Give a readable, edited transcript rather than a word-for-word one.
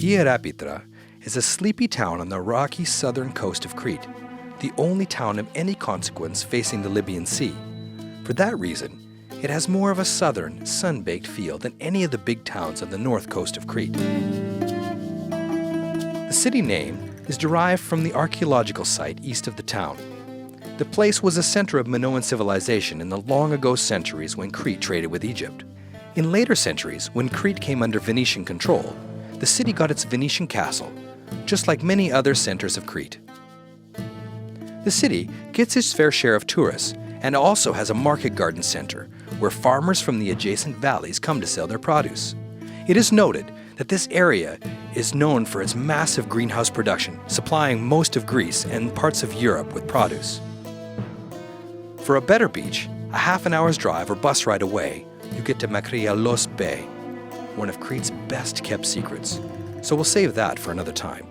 Ierapetra is a sleepy town on the rocky southern coast of Crete, the only town of any consequence facing the Libyan Sea. For that reason, it has more of a southern, sun-baked feel than any of the big towns on the north coast of Crete. The city name is derived from the archaeological site east of the town. The place was a center of Minoan civilization in the long-ago centuries when Crete traded with Egypt. In later centuries, when Crete came under Venetian control, the city got its Venetian castle, just like many other centers of Crete. The city gets its fair share of tourists and also has a market garden center where farmers from the adjacent valleys come to sell their produce. It is noted that this area is known for its massive greenhouse production, supplying most of Greece and parts of Europe with produce. For a better beach, a half an hour's drive or bus ride away, you get to myCrete.tv, one of Crete's best kept secrets. So we'll save that for another time.